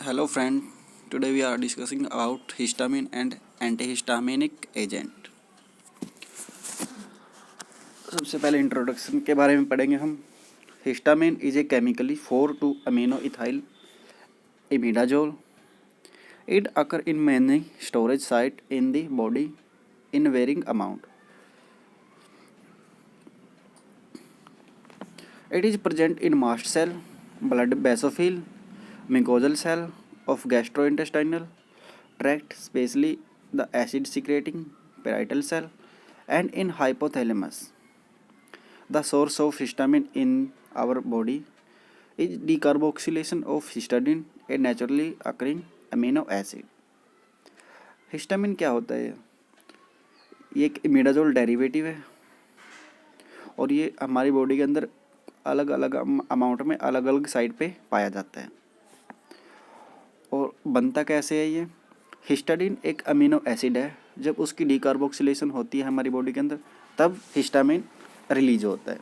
Hello friend, today we are discussing about histamine and antihistaminic agent. सबसे पहले introduction के बारे में पढ़ेंगे हम. Histamine is a chemically 4,2-amino-ethyl imidazole. It occurs in many storage sites in the body in varying amount. It is present in mast cell, blood basophil, mucosal cell of gastrointestinal tract, especially the acid-secreting parietal cell, and in hypothalamus. The source of histamine in our body is decarboxylation of histidine, a naturally occurring amino acid. Histamine क्या होता है? ये एक imidazole derivative है और ये हमारी body के अंदर अलग अलग अमाउंट में अलग अलग साइड पे पाया जाता है. और बनता कैसे है ये? हिस्टाडिन एक अमीनो एसिड है. जब उसकी डीकार्बोक्सिलेशन होती है हमारी बॉडी के अंदर तब हिस्टामिन रिलीज होता है.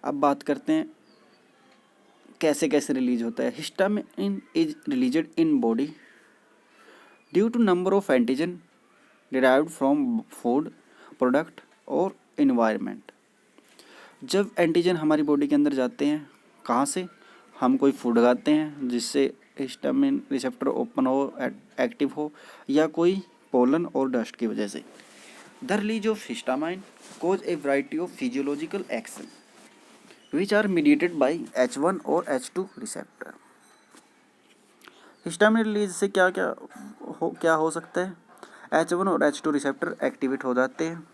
अब बात करते हैं कैसे कैसे रिलीज होता है. Histamine is released in body due to number of antigen derived from food product और इन्वायरमेंट. जब एंटीजन हमारी बॉडी के अंदर जाते हैं, कहाँ से? हम कोई फूड खाते हैं जिससे हिस्टामिन रिसेप्टर ओपन हो, एक्टिव हो, या कोई पोलन और डस्ट की वजह से. The release of histamine causes a variety of physiological action which are mediated by H1 और H2 रिसेप्टर. हिस्टामिन रिलीज से क्या हो सकता है? H1 और H2 रिसेप्टर एक्टिवेट हो जाते हैं.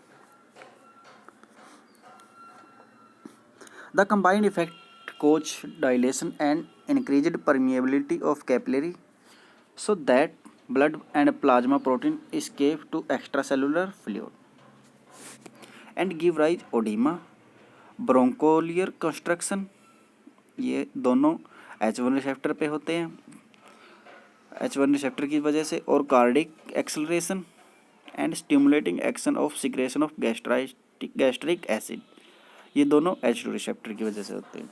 The combined effect cause dilation and increased permeability of capillary so that blood and plasma protein escape to extracellular fluid and give rise edema, broncholiar constriction. ये दोनों H1 रिसेप्टर पे होते हैं, H1 receptor की वजह से, और cardiac acceleration and stimulating action of secretion of gastric acid. ये दोनों H2 रिसेप्टर की वजह से होते हैं.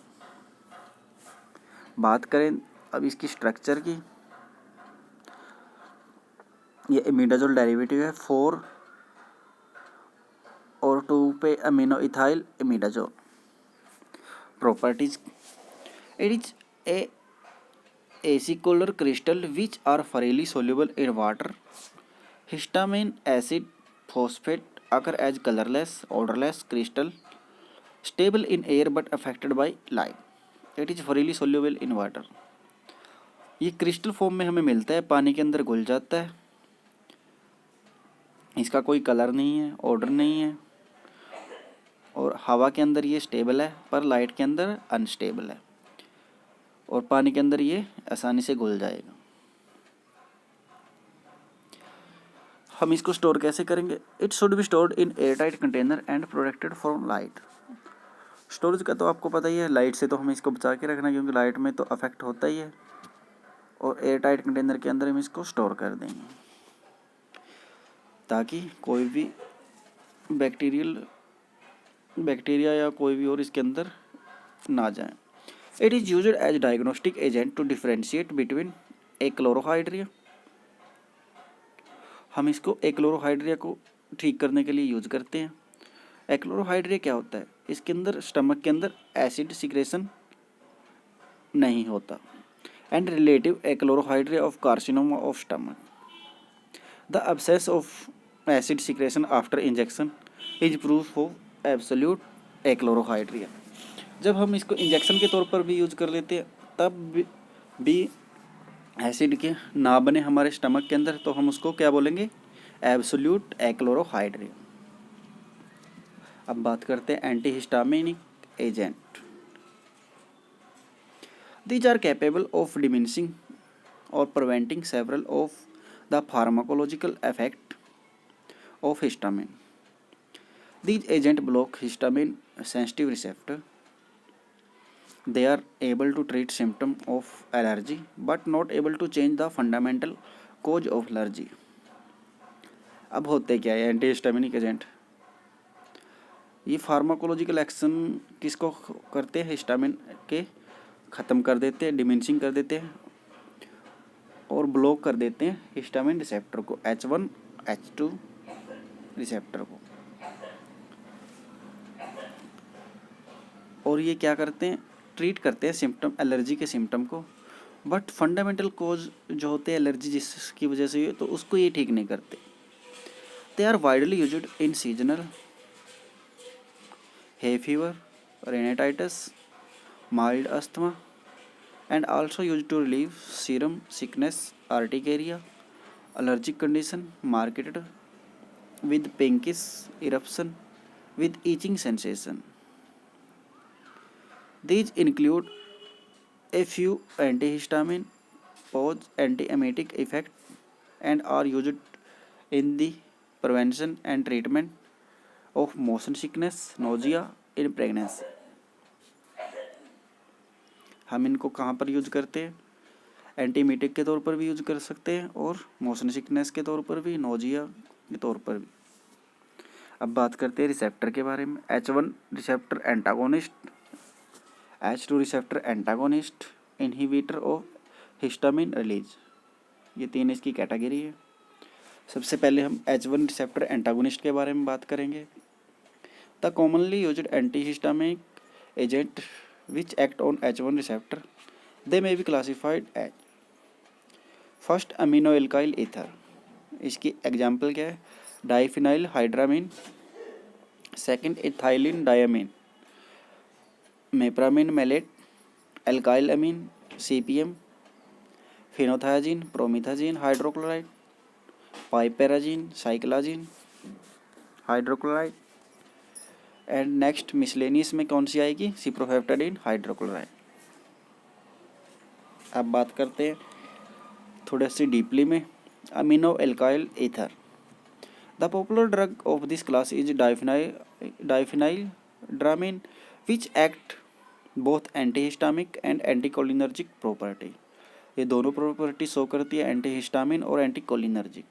बात करें अब इसकी स्ट्रक्चर की. ये इमिडाजोल डेरिवेटिव है 4 और 2 पे amino ethyl imidazole. Properties: it is a acicular crystal which are freely soluble in water. Histamine acid phosphate occur as colorless, odorless crystal stable in air but affected by light. It is freely soluble in water. ये crystal form में हमें मिलता है, पानी के अंदर घुल जाता है. इसका कोई कलर नहीं है, ऑर्डर नहीं है, और हवा के अंदर ये स्टेबल है पर लाइट के अंदर अनस्टेबल है, और पानी के अंदर ये आसानी से घुल जाएगा. हम इसको स्टोर कैसे करेंगे? It should be stored in air tight container and protected from light. Storage का तो आपको पता ही है, लाइट से तो हमें इसको बचा के रखना क्योंकि लाइट में तो अफेक्ट होता ही है, और एयर टाइट कंटेनर के अंदर हम इसको स्टोर कर देंगे ताकि कोई भी बैक्टीरिया या कोई भी और इसके अंदर ना जाए. It is used as diagnostic agent to differentiate between achlorhydria. हम इसको एक्लोरोहाइड्रिया को ठीक करने के लिए यूज करते हैं. एक्लोरोहाइड्रिया क्या होता है? इसके अंदर स्टमक के अंदर एसिड सिक्रेशन नहीं होता. And relative achlorhydria of carcinoma of stomach. The absence of acid secretion after injection is proof of absolute achlorhydria. जब हम इसको इंजेक्शन के तौर पर भी यूज कर लेते हैं तब भी एसिड के ना बने हमारे स्टमक के अंदर, तो हम उसको क्या बोलेंगे? एब्सोल्यूट एक्लोरोहाइड्रिया. अब बात करते हैं antihistaminic agent. These are capable of diminishing or preventing several of the pharmacological effects of histamine. These agents block histamine sensitive receptor. They are able to treat symptoms of allergy but not able to change the fundamental cause of allergy. अब होते क्या है antihistaminic agent? ये pharmacological action किसको करते हैं? Histamine के ख़त्म कर देते हैं, डिमिनिशिंग कर देते हैं और ब्लॉक कर देते हैं हिस्टामिन रिसेप्टर को, H1 H2 रिसेप्टर को। और ये क्या करते हैं? ट्रीट करते हैं सिम्टम, एलर्जी के सिम्टम को। बट फंडामेंटल कोज जो होते हैं एलर्जी जिसकी वजह से तो उसको ये ठीक नहीं करते। They are widely used in seasonal hay fever, rhinitis, mild asthma, and also used to relieve serum sickness, urticaria, allergic condition marketed with pinkish eruption with itching sensation. These include a few antihistamine, pause antiemetic effect, and are used in the prevention and treatment of motion sickness, nausea in pregnancy. हम इनको कहाँ पर use करते हैं? एंटीमीटिक के तौर पर भी यूज कर सकते हैं और मोशन सिकनेस के तौर पर भी, नोजिया के तौर पर भी। अब बात करते हैं रिसेप्टर के बारे में। H1 receptor antagonist, H2 receptor antagonist, inhibitor of histamine release. ये तीन इसकी कैटेगरी है। सबसे पहले हम H1 रिसेप्टर एंटागोनिस्ट के बारे में बात करेंगे। The commonly used antihistaminic agent which act on H1 receptor. They may be classified as first amino alkyl ether, इसकी एग्जाम्पल क्या है? Diphenhydramine, second ethylenediamine, mepyramine maleate, alkyl amine, CPM, phenothiazine, promethazine hydrochloride, piperazine, cyclizine hydrochloride. And next miscellaneous में कौन सी आएगी? Cyproheptadine hydrochloride. अब बात करते हैं थोड़ा सी डीपली में amino alkyl ether. The popular drug of this class is diphenhydramine which act both antihistaminic and anticholinergic property. ये दोनों प्रॉपर्टी शो करती है, एंटीहिस्टामिन और एंटीकोलिनर्जिक।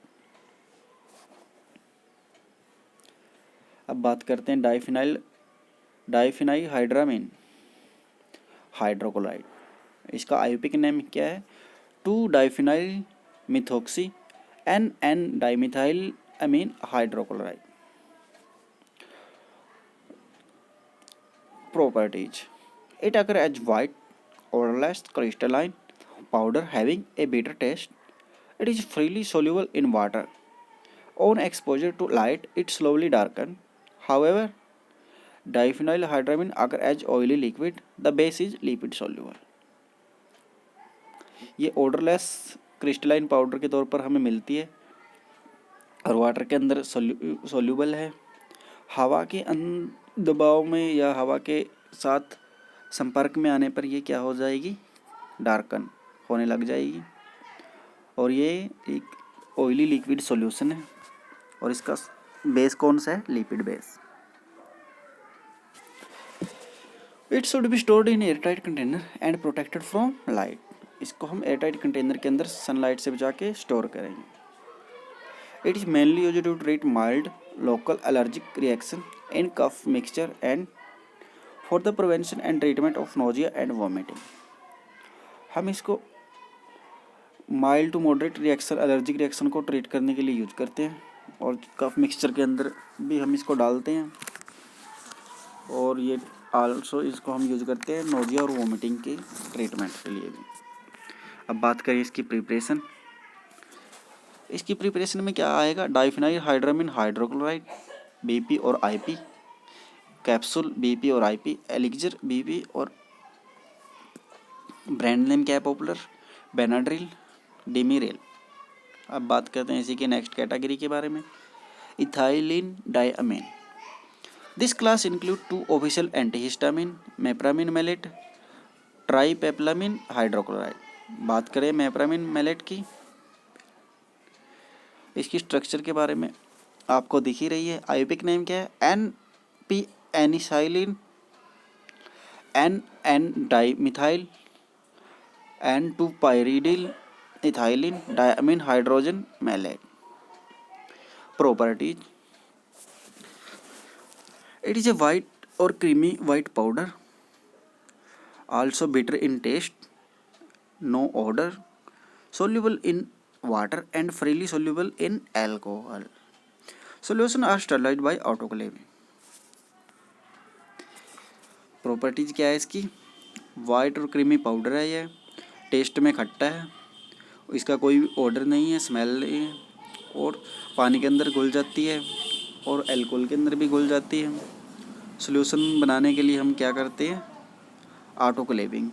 अब बात करते हैं डाइफिनाइल हाइड्रामीन हाइड्रोक्लोराइड। इसका आयुपिक नेम क्या है? 2-डाइफिनाइल methoxy N dimethyl amine hydrochloride. Properties: it occur as white odorless crystalline powder having a bitter taste. It is freely soluble in water. On exposure to light, it slowly darkens. However, diphenyl hydramine occurs as oily liquid. The base is lipid soluble. ये odorless crystalline powder के तौर पर हमें मिलती है और water के अंदर सोल्यूबल है। हवा के दबाव में या हवा के साथ संपर्क में आने पर ये क्या हो जाएगी? डार्कन होने लग जाएगी। और ये एक ऑयली लिक्विड सॉल्यूशन है और इसका बेस कौन सा है? Lipid base. It should be stored in airtight container and protected from light. इसको हम एयरटाइट कंटेनर के अंदर सनलाइट से बचा के स्टोर करेंगे। It is mainly used to treat mild local allergic reaction in cough mixture and for the prevention and treatment of nausea and vomiting. हम इसको mild to moderate reaction, allergic reaction को treat करने के लिए use करते हैं और कफ mixture के अंदर भी हम इसको डालते हैं और ये आल्सो इसको हम यूज करते हैं नोजिया और वॉमिटिंग के ट्रीटमेंट के लिए भी। अब बात करें इसकी प्रिपरेशन। इसकी प्रिपरेशन में क्या आएगा? डाइफिनाइल हाइड्रामीन हाइड्रोक्लोराइड BP और IP, कैप्सूल BP और IP, एलिक्जर BP और ब्रांड नेम क्या है पॉपुलर? बेनाड्रिल, डिमिरेल। अब बात करते हैं इसी के नेक्स्ट कैटेगरी के बारे में, ethylenediamine. This class include 2 official antihistamine, mepyramine maleate, tripelennamine hydrochloride. बात करें मेप्रामीन मेलेट की, इसकी स्ट्रक्चर के बारे में आपको दिख ही रही है। आयुपिक नेम क्या है? NP एनिसाइलिन, N dimethyl, N2 pyridyl ethylene diamine hydrogen maleate. Properties: It is a white or creamy white powder, also bitter in taste, no odor, soluble in water and freely soluble in alcohol. Solution are sterilized by autoclaving. Properties क्या है इसकी? White और creamy powder है ये, test में खट्टा है, इसका कोई भी ऑर्डर नहीं है, स्मेल नहीं है, और पानी के अंदर घुल जाती है और अल्कोहल के अंदर भी घुल जाती है। सॉल्यूशन बनाने के लिए हम क्या करते हैं? ऑटोक्लेविंग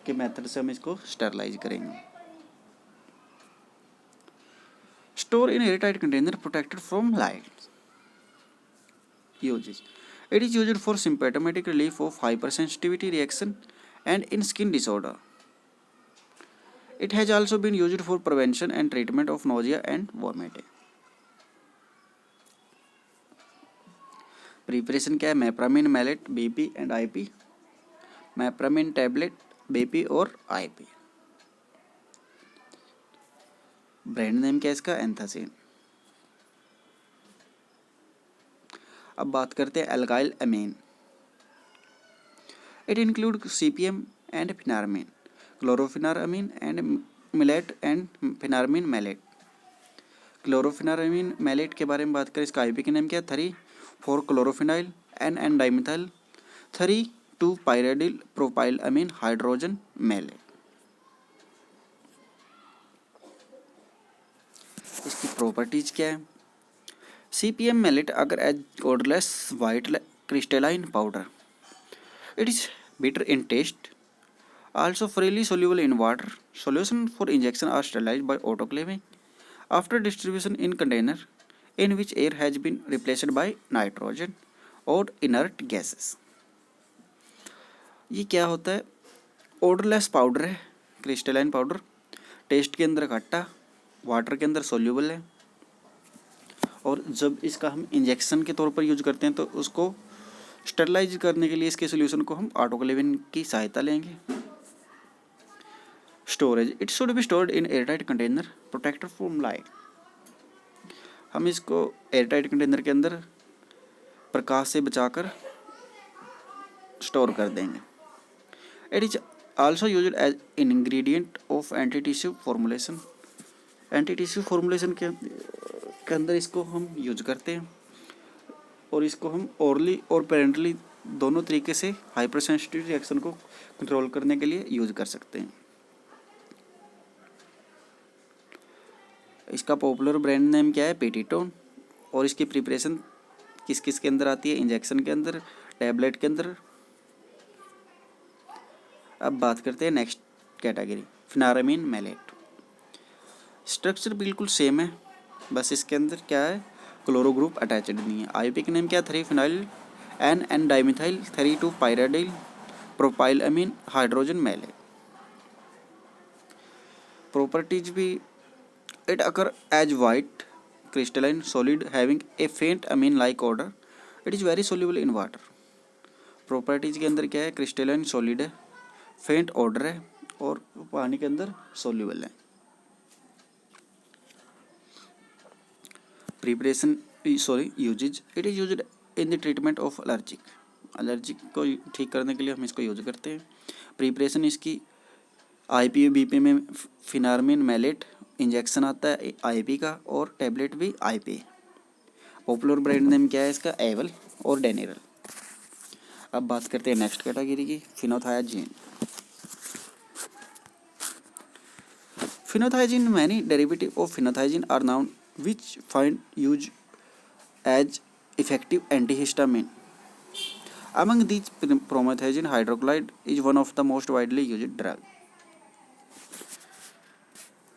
के मेथड से हम इसको स्टरलाइज करेंगे। Store in airtight container protected from light. Uses: it is used for symptomatic relief of hypersensitivity reaction and in skin disorder. It has also been used for prevention and treatment of nausea and vomiting. Preparation क्या है? Mepyramine maleate BP and IP, mepyramine tablet BP और IP. Brand name क्या है इसका? Anthisan. अब बात करते हैं alkyl amine. It include CPM and pheniramine, chlorpheniramine and maleate and pheniramine maleate. Chlorpheniramine maleate के बारे में बात करें, इसका आईपी का नेम क्या है? 3,4 chlorophenyl N dimethyl 3,2 pyridyl propyl amine hydrogen mallet. इसकी प्रॉपर्टीज क्या है? सीपीएम मैलेट अगर as odorless white crystalline powder. It is bitter in taste, also freely soluble in water. Solution for injection are sterilized by autoclaving after distribution in container in which air has been replaced by nitrogen or inert gases. ये क्या होता है? odorless powder है, crystalline powder, test के अंदर खट्टा, water के अंदर सोल्यूबल है, और जब इसका हम इंजेक्शन के तौर पर यूज करते हैं तो उसको स्टरलाइज करने के लिए इसके सोल्यूशन को हम ऑटोक्लेविंग की सहायता लेंगे। Storage: it should be stored in airtight container protected from light. हम इसको एयरटाइट कंटेनर के अंदर प्रकाश से बचाकर स्टोर कर देंगे। It is also used as an ingredient of anti tissue formulation. Anti tissue formulation के अंदर इसको हम यूज करते हैं, और इसको हम ओरली और पेरेंटली दोनों तरीके से हाइपर सेंसिटिव रिएक्शन को कंट्रोल करने के लिए यूज कर सकते हैं। इसका पॉपुलर ब्रांड नेम क्या है? पेटिटोन। और इसकी प्रिपरेशन किस किस के अंदर आती है? इंजेक्शन के अंदर, टैबलेट के अंदर। अब बात करते हैं नेक्स्ट कैटेगरी, फिनारामिन मैलेट। स्ट्रक्चर बिल्कुल सेम है, बस इसके अंदर क्या है? क्लोरो ग्रुप अटैच्ड नहीं है। आईपी का नेम क्या है? 3-फिनाइल N dimethyl 3,2 pyridyl propyl amine hydrogen maleate. Properties भी: it occur as white crystalline solid having a faint amine like odour. It is very soluble in water. Properties के अंदर क्या है? क्रिस्टलाइन सॉलिड है, फेंट ऑर्डर है, और पानी के अंदर सोल्यूबल है। Preparation uses: it is used in the treatment of allergic को ठीक करने के लिए हम इसको यूज करते हैं। प्रिपरेशन इसकी आईपी बीपी में फिनारमिन मैलेट इंजेक्शन आता है आईपी का, और टैबलेट भी आईपी। पॉपुलर ब्रांड नेम क्या है इसका? एवल और डेनिरल। अब बात करते हैं नेक्स्ट कैटेगरी की, phenothiazine. Phenothiazine many derivative of phenothiazine are known which find use as effective antihistamine. Among these, promethazine hydrochloride is one of the most widely used drug.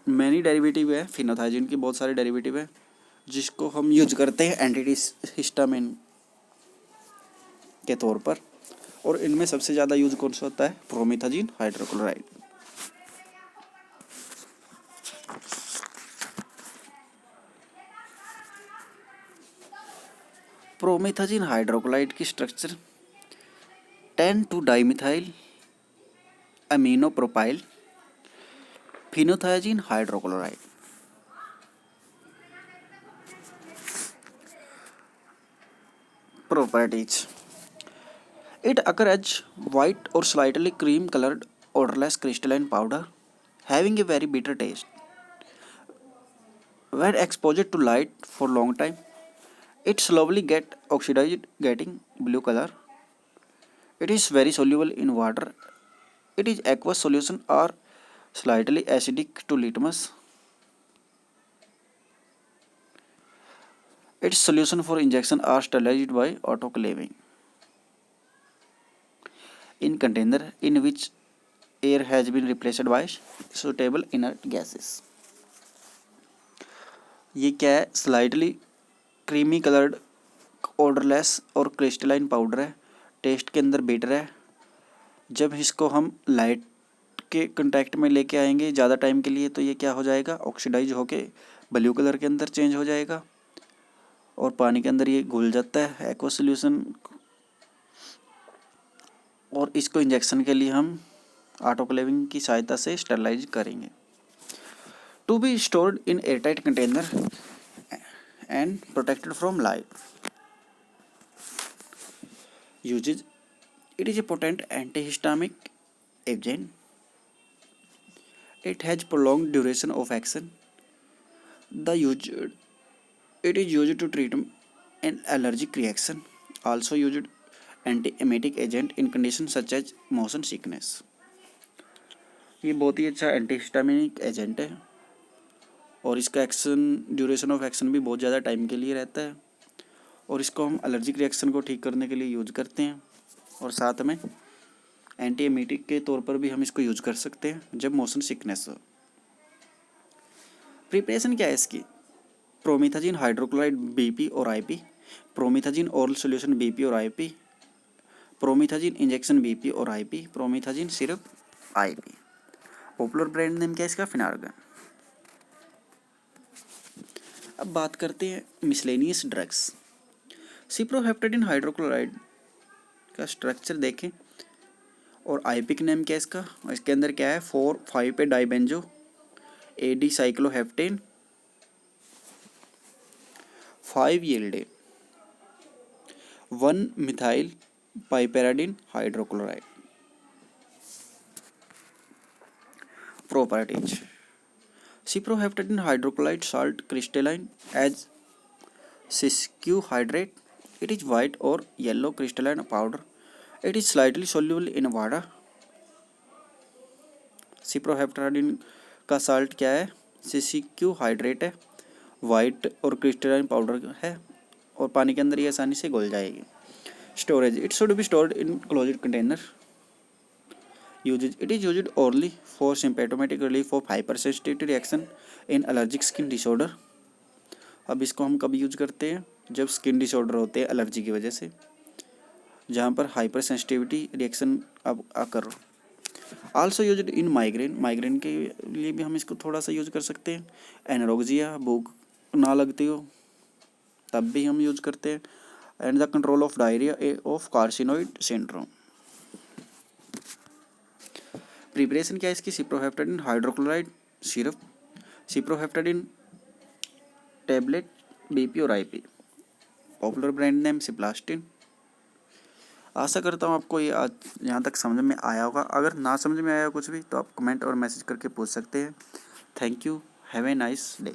Many derivative है, फिनोथायाजीन की बहुत सारे डेरिवेटिव है जिसको हम use करते हैं एंटीहिस्टामिन के तौर पर, और इनमें सबसे ज़्यादा यूज कौन सा होता है? Promethazine hydrochloride. प्रोमेथाजीन हाइड्रोक्लोराइड की स्ट्रक्चर 10-2-डाइमिथाइल aminopropyl phenothiazine hydrochloride. Properties. It occurs as white or slightly cream colored odorless crystalline powder having a very bitter taste. When exposed to light for long time, it slowly get oxidized, getting blue color. It is very soluble in water. It is aqueous solution or slightly acidic to litmus. Its solution for injection are sterilized by autoclaving. In container in which air has been replaced by suitable inert gases. ये क्या है? Slightly creamy coloured odourless और crystalline powder है, test के अंदर better है। जब इसको हम लाइट के कांटेक्ट में लेके आएंगे ज़्यादा टाइम के लिए तो ये क्या हो जाएगा? ऑक्सीडाइज होके ब्लू कलर के अंदर चेंज हो जाएगा और पानी के अंदर ये घुल जाता है एक्वस सोल्यूशन। और इसको इंजेक्शन के लिए हम ऑटोक्लेविंग की सहायता से स्टरलाइज करेंगे। To be stored in airtight container and protected from light. Uses: it is a potent antihistaminic agent. It has prolonged duration of action. It is used to treat an allergic reaction. Also used anti-emetic agent in conditions such as motion sickness. ये बहुत ही अच्छा antihistaminic agent है और इसका action duration of action भी बहुत ज़्यादा time के लिए रहता है और इसको हम एलर्जिक रिएक्शन को ठीक करने के लिए यूज करते हैं और साथ में एंटी एमेटिक के तौर पर भी हम इसको यूज कर सकते हैं जब मोशन सिकनेस हो। प्रिपरेशन क्या है इसकी? प्रोमिथाजिन हाइड्रोक्लोराइड बीपी और IP, promethazine oral solution BP और आईपी, प्रोमिथाजिन इंजेक्शन बीपी और IP, promethazine syrup IP. Popular brand name क्या है इसका? फिनार्गन। अब बात करते हैं मिसलेनियस ड्रग्स। सिप्रोहेप्टेडिन हाइड्रोक्लोराइड का स्ट्रक्चर देखें और आईपिक नेम क्या है इसका? इसके अंदर क्या है? 4,5 पे dibenzo a d cycloheptene 5 ylidene 1 methyl piperidine hydrochloride. Properties: cyproheptadine hydrochloride salt crystalline as sesquiohydrate. It is white or yellow crystalline powder. It is slightly soluble in water. सिप्रोहेप्टेडिन का साल्ट क्या है? सेस्क्यूहाइड्रेट है, वाइट और क्रिस्टलाइन पाउडर है और पानी के अंदर ये आसानी से घुल जाएगी। Storage: it should be stored in closed container. Uses: it is used orally for symptomatic relief of hypersensitivity reaction in allergic skin disorder. अब इसको हम कब यूज करते हैं? जब स्किन डिसऑर्डर होते हैं एलर्जी की वजह से, जहाँ पर हाइपर सेंसिटिविटी रिएक्शन अब आकर। Also used in migraine, migraine के लिए भी हम इसको थोड़ा सा यूज कर सकते हैं। एनरोक्सिया, भूख ना लगती हो तब भी हम यूज करते हैं। And the control of diarrhoea of carcinoid syndrome. Preparation क्या है इसकी? Cyproheptadine hydrochloride syrup, cyproheptadine tablet, BP और IP. Popular brand name Ciplactin. आशा करता हूँ आपको ये आज यहाँ तक समझ में आया होगा। अगर ना समझ में आया कुछ भी तो आप कमेंट और मैसेज करके पूछ सकते हैं। Thank you. Have a nice day.